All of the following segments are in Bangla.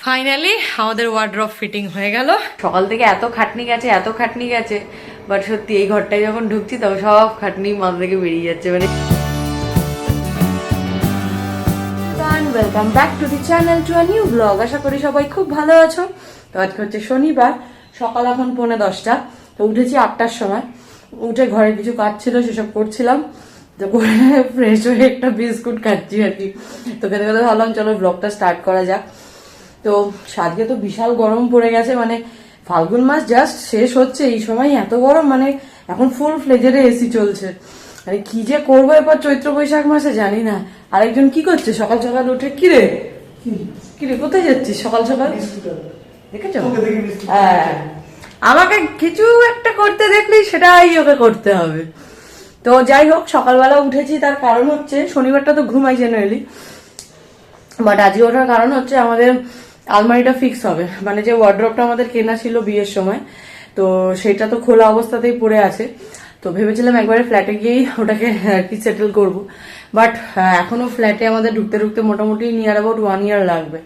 ফাইনালি আমাদের ওয়ার্ড্রপ ফিটিং হয়ে গেল। সকাল থেকে এত খাটনি গেছে বাট সত্যি এই ঘরটায় যখন ঢুকছি তবে সব খাটনি মাথা থেকে বেরিয়ে যাচ্ছে। মানে welcome back to the channel to a new blog. আশা করি সবাই খুব ভালো আছো। তো আজকে হচ্ছে শনিবার, সকাল এখন 9:45। তো উঠেছি 8টার সময়। উঠে ঘরে কিছু কাজ ছিল সেসব করছিলাম, তো করে ফ্রেশ হয়ে একটা বিস্কুট খাচ্ছি আর কি। তো খেতে খেতে ভাবলাম চলো ব্লগটা স্টার্ট করা যাক। তো আজকে তো বিশাল গরম পড়ে গেছে, মানে ফাল্গুন মাস জাস্ট শেষ হচ্ছে, এই সময় এত গরম, মানে এখন ফুল ফ্লেজেরে এসি চলছে। মানে কি যে করবো এবার চৈত্র বৈশাখ মাসে জানি না। আরেকজন কি করছে সকাল সকাল উঠে, কিরে কিরে কোথায় যাচ্ছিস সকাল সকাল? দেখেছো? হ্যাঁ, আমাকে কিছু একটা করতে দেখলেই সেটাই ওকে করতে হবে। তো যাই হোক, সকালবেলা উঠেছি, তার কারণ হচ্ছে শনিবারটা তো ঘুমাই জেনারেলি, বাট আজকে ওঠার কারণ হচ্ছে আমাদের আলমারিটা ফিক্স হবে। মানে যে ওয়ার্ড্রপটা আমাদের কেনা ছিল বিয়ের সময়, তো সেটা তো খোলা অবস্থাতেই পড়ে আছে। তো ভেবেছিলাম একবারে ফ্ল্যাটে গিয়েই ওটাকে আর কি সেটেল করবো, বাট এখনো ফ্ল্যাটে আমাদের ঢুকতে ঢুকতে মোটামুটি নিয়ার অ্যাবাউট 1 ইয়ার লাগবে।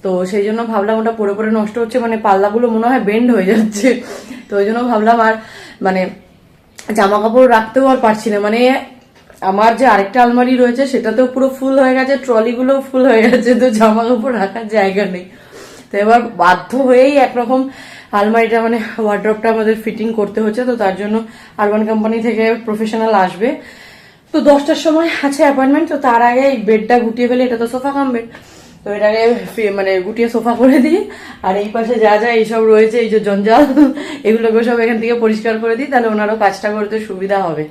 তো সেই জন্য ভাবলাম ওটা পরে পরে নষ্ট হচ্ছে, মানে পাল্লাগুলো মনে হয় বেন্ড হয়ে যাচ্ছে। তো ওই জন্য ভাবলাম আর মানে জামা কাপড় রাখতেও আর পারছি না। মানে আমার যে আরেকটা আলমারি রয়েছে সেটাতেও পুরো ফুল হয়ে গেছে, ট্রলিগুলোও ফুল হয়ে গেছে, তো জামা কাপড় রাখার জায়গা নেই। তো এবার বাধ্য হয়েই একরকম আলমারিটা মানে ওয়ার্ড্রপটা আমাদের ফিটিং করতে হচ্ছে। তো তার জন্য আরবান কোম্পানি থেকে প্রফেশনাল আসবে। তো 10টার সময় আছে অ্যাপয়েন্টমেন্ট। তো তার আগে এই বেডটা গুটিয়ে ফেলে, এটা তো সোফা কাম বেড, তো এটাকে মানে গুটিয়ে সোফা করে দিই। আর এই পাশে যা যা এইসব রয়েছে, এই যে জঞ্জাল, এগুলোকে সব এখান থেকে পরিষ্কার করে দিই, তাহলে ওনারও কাজটা করতে সুবিধা হবে।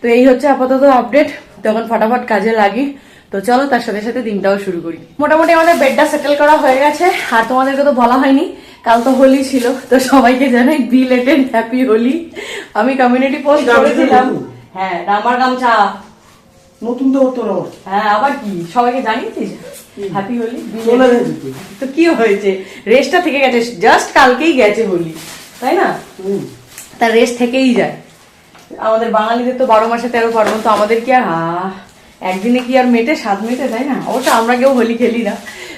তো এই হচ্ছে আপাতত আপডেট। তখন ফটাফট কাজে লাগি। তো চলো তার সাথে সাথে দিনটাও শুরু করি। মোটামুটি আমাদের বেডটা সেটেল করা হয়ে গেছে। আর তোমাদেরকে তো বলা হয়নি, কাল তো হোলি ছিল, তো সবাইকে জানাই বিলেটেড হ্যাপি হোলি। আমি কমিউনিটি পোস্ট করেছিলাম। হ্যাঁ, আমার গামছা নতুন তো হতো না। হ্যাঁ, আবার কি সবাইকে জানিয়েছিস হ্যাপি হোলি? তো কি হয়েছে, রেস্টটা থেকে গেছে, জাস্ট কালকেই গেছে হোলি, তাই না? তার রেস্ট থেকেই যায়। আমাদের বাঙালিদের তো 12 মাসে 13 পার্বণ, তো আমাদের কি আর একদিনে কি আর মেটে, স্বাদ মেটে, তাই না? অবশ্য আমরা কেউ হোলি খেলি না,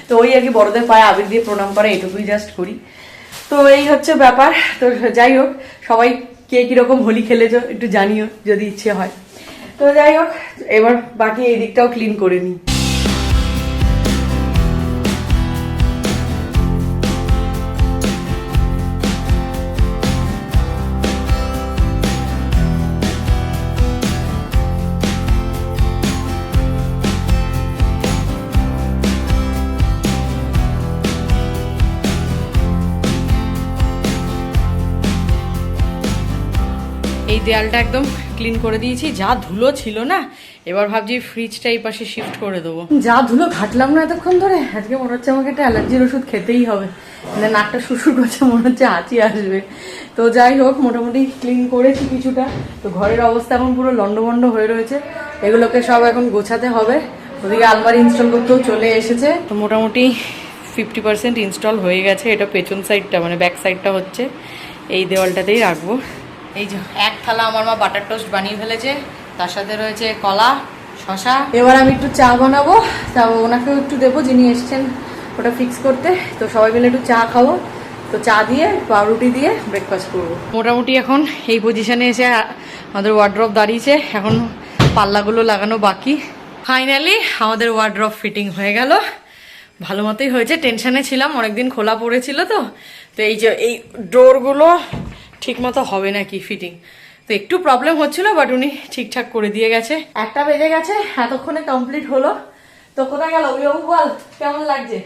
তো ওই আর কি বড়দের পায়ে আবির দিয়ে প্রণাম করা, এটুকুই জাস্ট করি। তো এই হচ্ছে ব্যাপার। তো যাই হোক, সবাই কে কিরকম হোলি খেলেছো একটু জানিও যদি ইচ্ছে হয়। তো যাই হোক, এবার বাকি এই দিকটাও ক্লিন করে নিই। এই দেয়ালটা একদম ক্লিন করে দিয়েছি, যা ধুলো ছিল না। এবার ভাবছি ফ্রিজটা এই পাশে শিফট করে দেবো। যা ধুলো ঘাটলাম না এতক্ষণ ধরে, আজকে মনে হচ্ছে আমাকে একটা অ্যালার্জির ওষুধ খেতেই হবে, মানে নাকটা শুশুর করছে, মনে হচ্ছে হাঁচি আসবে। তো যাই হোক, মোটামুটি ক্লিন করেছি কিছুটা। তো ঘরের অবস্থা এখন পুরো লন্ডভন্ড হয়ে রয়েছে, এগুলোকে সব এখন গোছাতে হবে। ওদিকে আলমারি ইনস্টল করতেও চলে এসেছে। তো মোটামুটি 50% ইনস্টল হয়ে গেছে। এটা পেছন সাইডটা, মানে ব্যাক সাইডটা হচ্ছে, এই দেওয়ালটাতেই রাখবো। এই যে এক থালা আমার মা বাটার টোস্ট বানিয়ে ফেলেছে, তার সাথে রয়েছে কলা, শশা। এবার আমি একটু চা বানাবো, তা ওনাকেও একটু দেবো যিনি এসছেন ওটা ফিক্স করতে। তো সবাই মিলে একটু চা খাবো। তো চা দিয়ে পাউরুটি দিয়ে ব্রেকফাস্ট করবো। মোটামুটি এখন এই পজিশনে এসে আমাদের ওয়ার্ড্রপ দাঁড়িয়েছে, এখন পাল্লাগুলো লাগানো বাকি। ফাইনালি আমাদের ওয়ার্ড্রপ ফিটিং হয়ে গেল, ভালো মতোই হয়েছে। টেনশনে ছিলাম, অনেকদিন খোলা পড়েছিল। তো এই যে এই ডোরগুলো ঠিক মতো হবে নাকি ফিটিং, তো একটু প্রবলেম হচ্ছিল, বাট উনি ঠিকঠাক করে দিয়ে গেছে। 1টা বেজে গেছে, এতক্ষণে কমপ্লিট হলো। তো কোথায় গেল ওই বাবু, বল কেমন লাগছে?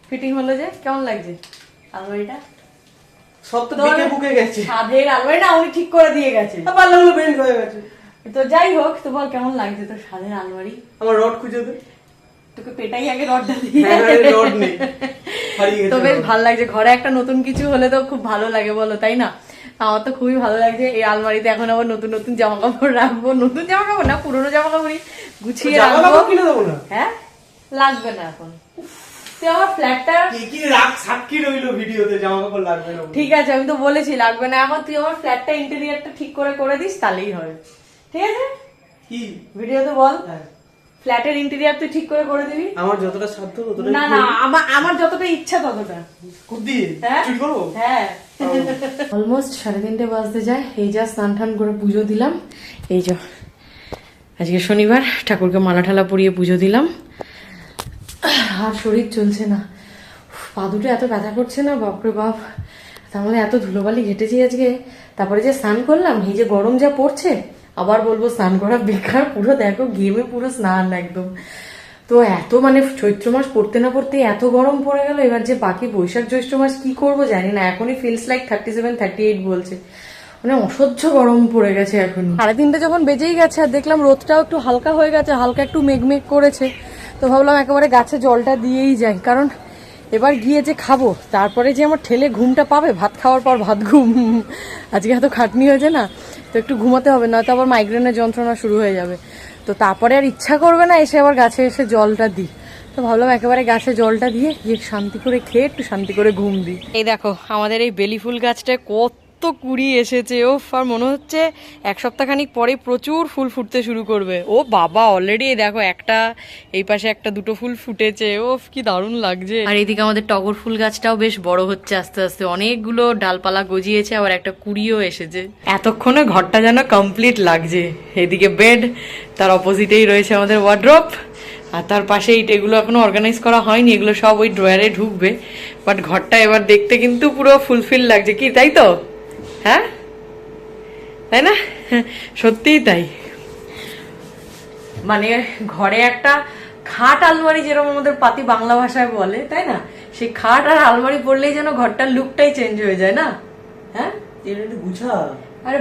ফিটিং হলো যে কেমন লাগছে আলমারিটা? সব তো দেখে বুকে গেছে, সাদের আলমারি না, উনি ঠিক করে দিয়ে গেছে, পাল্লাগুলো বেন্ড হয়ে গেছে। তো যাই হোক, তো বল কেমন লাগছে তোর সাদের আলমারি? আমার রড খুঁজে দে, তোকে পেটাই আগে রডটা দিয়ে। রড নেই, হারিয়ে গেছে। তো বেশ ভালো লাগছে, ঘরে একটা নতুন কিছু হলে তো খুব ভালো লাগে, বলো তাই না? আমার তো খুবই ভালো লাগছে। এই আলমারিতে এখন আবার নতুন নতুন জামা কাপড় রাখবো, নতুন জামা কাপড় না, পুরোনো জামা কাপড়ই গুছিয়ে রাখবো। কিনে দেবো না? হ্যাঁ, লাগবে না এখন। তুই আমার ফ্ল্যাটটা কি রাখ, সাক্ষী রইলো ভিডিওতে, জামা কাপড় লাগবে না। ঠিক আছে, আমি তো বলেছি লাগবে না এখন। তুই আমার ফ্ল্যাটটা ইন্টেরিয়রটা ঠিক করে দিস, তাহলেই হবে। ঠিক আছে? কি ভিডিওতে বল। ফ্ল্যাটের ইন্টেরিয়ার তুই ঠিক করে করে দিবি। আমার যতটা সাধ্য ততটা না না, আমার যতটা ইচ্ছা ততটা। কুদ্দি হ্যাঁ? চুরি করবো। হ্যাঁ, অলমোস্ট 3:30 বাজতে যায়। এই যা স্নান টান করে পুজো দিলাম। এই যে আজকে শনিবার, ঠাকুরকে মালা ঠালা পরিয়ে পুজো দিলাম। আর শরীর চলছে না, পা দুটো এত ব্যথা করছে না, বাপরে বাপ। তাহলে এত ধুলোবালি ঘেটেছি আজকে। তারপরে যে স্নান করলাম, এই যে গরম যা পড়ছে, আবার বলবো স্নান করা বেকার। পুরো দেখো ঘেমে পুরো স্নান একদম। তো এত মানে চৈত্র মাস পড়তে না পড়তে এত গরম পড়ে গেল। এবার যে বাকি বৈশাখ জ্যৈষ্ঠ মাস কি করব জানি না। এখনই ফিলস লাইক 37, 38 বলছে। মানে অসহ্য গরম পড়ে গেছে এখন। 3:30 যখন বেজেই গেছে আর দেখলাম রোদটাও একটু হালকা হয়ে গেছে, হালকা একটু মেঘমেঘ করেছে, তো ভাবলাম একেবারে গাছে জলটা দিয়েই যাই। কারণ এবার গিয়ে যে খাবো, তারপরে যে আমার ঠেলে ঘুমটা পাবে, ভাত খাওয়ার পর ভাত ঘুম। আজকে এত খাটনি হয়েছে না, তো একটু ঘুমাতে হবে, নয়তো আবার মাইগ্রেনের যন্ত্রণা শুরু হয়ে যাবে। তো তারপরে আর ইচ্ছা করবে না এসে আবার গাছে এসে জলটা দিই। তো ভাবলাম একেবারে গাছে জলটা দিয়ে গিয়ে শান্তি করে খেয়ে একটু শান্তি করে ঘুম দিই। এই দেখো আমাদের এই বেলি ফুল গাছটায় কত কুড়ি এসেছে। ও আর মনে হচ্ছে 1 সপ্তাহখানিক পরে প্রচুর ফুল ফুটতে শুরু করবে। ও বাবা, অলরেডি দেখো একটা, এই পাশে একটা দুটো ফুল ফুটেছে। ও কি দারুণ লাগছে। আর এইদিকে আমাদের টগর ফুল গাছটাও বেশ বড় হচ্ছে আস্তে আস্তে, অনেকগুলো ডালপালা গজিয়েছে, আবার একটা কুড়িও এসেছে। এতক্ষণে ঘরটা যেন কমপ্লিট লাগছে। এদিকে বেড, তার অপোজিটেই রয়েছে আমাদের ওয়ার্ড্রপ, আর তার পাশে এগুলো এখনো অর্গানাইজ করা হয়নি, এগুলো সব ওই ড্রয়ারে ঢুকবে। বাট ঘরটা এবার দেখতে কিন্তু পুরো ফুলফিল লাগছে, কি তাই তো? হ্যাঁ, তাই না? সত্যিই তাই। মানে ঘরে একটা খাট আলমারি, যেরকম আমাদের পাতি বাংলা ভাষায় বলে, তাই না? সেই খাট আর আলমারি পড়লেই যেন ঘরটার লুকটাই চেঞ্জ হয়ে যায় না? হ্যাঁ, এটা গুছা। আরে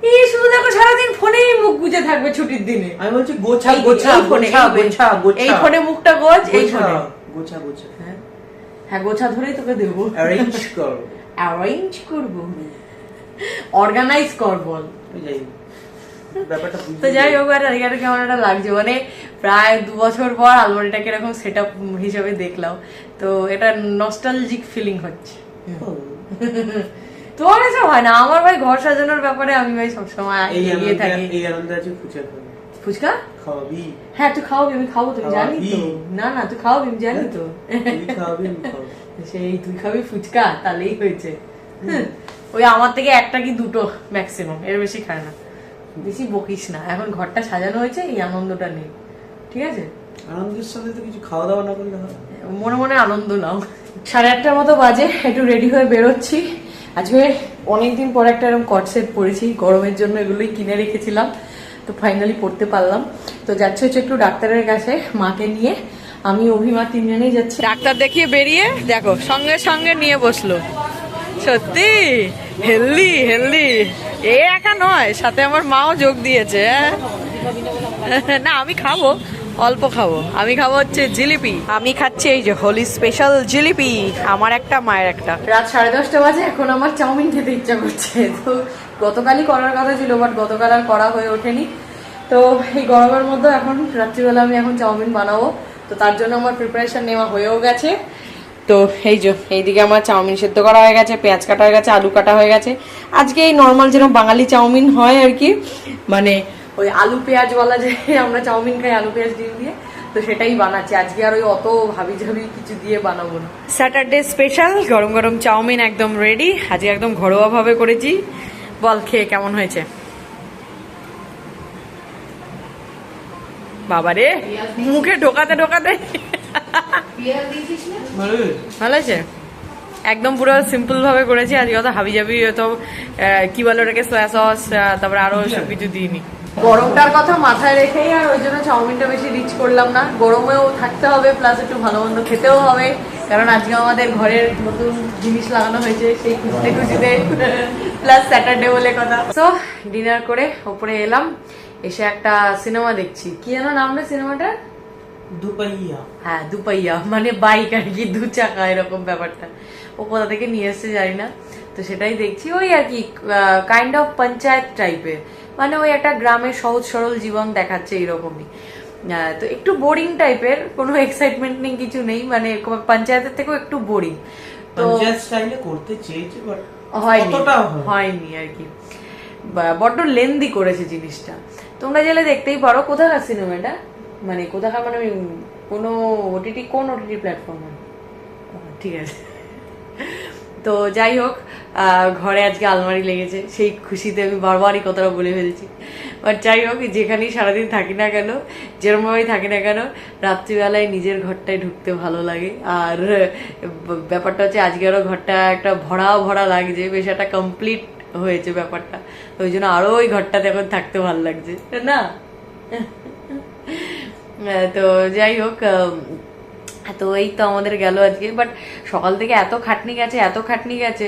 এই শুধু দেখো সারাদিন ফোনেই মুখ গুজে থাকবে ছুটির দিনে। আমি বলছি গোছা গোছা গোছা গোছা গোছা। এই ফোনে মুখটা গোছ, এই ফোনে গোছা গোছা। হ্যাঁ হ্যাঁ, গোছা ধরেই তোকে দেবো। অ্যারেঞ্জ কর। অ্যারেঞ্জ করবো, অর্গানাইজ কর বল। ব্যাপারটা তো যাই হোক, আর আজকে কেমন একটা লাগছে। মানে প্রায় 2 বছর পর আলমারিটাকে এরকম সেট আপ হিসেবে দেখলাম, তো এটা নস্টালজিক ফিলিং হচ্ছে। তোমার কাছে হয় না? আমার ভাই ঘর সাজানোর ব্যাপারে আমি ভাই সবসময় এগিয়ে থাকি। এই আনন্দে আছে ফুচকা খাবো। ফুচকা খাওয়াবি? হ্যাঁ তুই খাওয়াবি, আমি খাবো, তুমি জানি তো। না না, তুই খাওয়াবি, আমি জানি তো। তুই খাওয়াবি, আমি খাবো। সেই তুই খাবি ফুচকা, তাহলেই হয়েছে। ওই আমার থেকে একটা কি দুটো ম্যাক্সিমাম, এর বেশি খায় না। বেশি বকিস না, এখন ঘরটা সাজানো হয়েছে, এই আনন্দটা নেই, ঠিক আছে? আনন্দের সাথে তো কিছু খাওয়া দাওয়া না করলে হয়? মনে মনে আনন্দ নাও। 8:30 মতো বাজে, একটু রেডি হয়ে বেরোচ্ছি। আজকে অনেকদিন পর একটা এরকম কট সেট পরেছি, গরমের জন্য এগুলোই কিনে রেখেছিলাম, তো ফাইনালি পড়তে পারলাম। তো যাচ্ছে হচ্ছে একটু ডাক্তারের কাছে, মাকে নিয়ে। আমি অভিমা 3 জনেই যাচ্ছি। ডাক্তার দেখিয়ে বেরিয়ে দেখো সঙ্গে সঙ্গে নিয়ে বসলো। সত্যি হেলদি হেলদি, এ একা নয়, সাথে আমার মাও যোগ দিয়েছে। না আমি খাবো, অল্প খাবো। আমি খাবো হচ্ছে জিলিপি। আমি খাচ্ছি এই যে হোলি স্পেশাল জিলিপি, আমার একটা মায়ের একটা। রাত 10:30 বাজে, এখন আমার চাউমিন খেতে ইচ্ছা করছে। তো গতকালই করার কথা ছিল, বাট গতকাল আর করা হয়ে ওঠেনি। তো এই গরমের মধ্যে এখন রাত্রিবেলা আমি এখন চাউমিন বানাবো, তো তার জন্য আমার প্রিপারেশন নেওয়া হয়েও গেছে। তো এই যে এইদিকে আমার চাউমিন সেদ্ধ করা হয়ে গেছে, পেঁয়াজ কাটা হয়ে গেছে, আলু কাটা হয়ে গেছে। আজকে এই নর্মাল যেরকম বাঙালি চাউমিন হয় আর কি, মানে ওই আলু পেঁয়াজওয়ালা যে আমরা চাউমিন খাই, আলু পেঁয়াজ ডিম দিয়ে, তো সেটাই বানাচ্ছি আজকে। আর ওই অত ভাবি ঝাবি কিছু দিয়ে বানাবো না। স্যাটারডে স্পেশাল গরম গরম চাউমিন একদম রেডি। আজকে একদম ঘরোয়া ভাবে করেছি। বল খেয়ে কেমন হয়েছে? বাবারে মুখে ঢোকাতে ঢোকাতে ভালো আছে। একদম পুরো সিম্পল ভাবে করেছি আজকে, অত হাবি জাবি তো কি বলে ওটাকে, সয়া সস, তারপরে আরো সব কিছু দিইনি। গরমটার কথা মাথায় রেখেই আর ওই জন্য চাউমিনটা বেশি রিচ করলাম না। গরমেও থাকতে হবে, প্লাস একটু ভালো মন্দ খেতেও হবে, কারণ আজকে আমাদের ঘরের নতুন জিনিস লাগানো হয়েছে, সেই খুঁজতে খুঁজতে, প্লাস স্যাটারডে বলে কথা। তো ডিনার করে ওপরে এলাম, এসে একটা সিনেমা দেখছি। কি যেন নাম রে সিনেমাটা? দুপাইয়া। হ্যাঁ দুপাইয়া, মানে বাইক আর কি, 2 চাকা এরকম ব্যাপারটা। ও কোথা থেকে নিয়ে এসছে জানি না, তো সেটাই দেখছি। ওই আর কি কাইন্ড অফ পঞ্চায়েত টাইপের, মানে ওই একটা গ্রামের সহজ সরল জীবন দেখাচ্ছে এইরকমই। তো একটু বোরিং টাইপের, কোনো এক্সাইটমেন্ট নেই, কিছু নেই, মানে পঞ্চায়েতের থেকেও একটু বোরিং। তো পঞ্চায়েত স্টাইলে করতে চেয়েছে বাট হয়নি আর কি, বড্ড লেন্দি করেছে জিনিসটা। তোমরা গেলে দেখতেই পারো। কোথাকার সিনেমাটা? মানে কোথাকার মানে কোনো ওটিটি কোন ওটিটি প্ল্যাটফর্ম? ঠিক আছে। তো যাই হোক, ঘরে আজকে আলমারি লেগেছে, সেই খুশিতে আমি বারবারই কথাটা বলে ফেলছি। বাট যাই হোক, যেখানেই সারাদিন থাকি না কেন, যেরকমভাবেই থাকি না কেন, রাত্রিবেলায় নিজের ঘরটায় ঢুকতে ভালো লাগে। আর ব্যাপারটা হচ্ছে আজকেরও ঘরটা একটা ভরা ভরা লাগছে, বেশ একটা কমপ্লিট হয়েছে ব্যাপারটা, ওই জন্য আরো ওই ঘরটাতে এখন থাকতে ভালো লাগছে না। তো যাই হোক, তো এই তো আমাদের গেল আজকে। বাট সকাল থেকে এত খাটনি গেছে,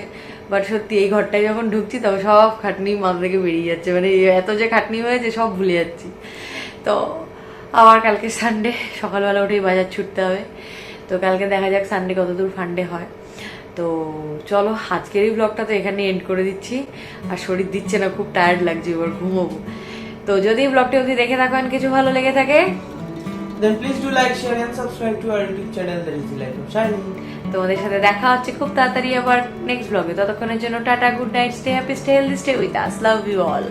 বাট সত্যি এই ঘরটায় যখন ঢুকছি তখন সব খাটনি মাথা থেকে বেরিয়ে যাচ্ছে, মানে এত যে খাটনি হয়েছে সব ভুলে যাচ্ছি। তো আবার কালকে সানডে, সকালবেলা উঠেই বাজার ছুটতে হবে। তো কালকে দেখা যাক সানডে কতদূর ফান্ডে হয়। তো চলো, আজকের এই ব্লগটা তো এখানে এন্ড করে দিচ্ছি। আর শরীর দিচ্ছে না, খুব টায়ার্ড লাগছে, এবার ঘুমোবো। তো যদি এই ব্লগটা অবধি দেখে থাকেন, কিছু ভালো লেগে থাকে, then please do like, share and subscribe to our YouTube channel, that is the Light of Shining. তোমাদের সাথে দেখা হচ্ছে খুব তাড়াতাড়ি আবার নেক্সট ব্লগে। ততক্ষণের জন্য tata, good night, stay happy, stay healthy, stay with us, love you all.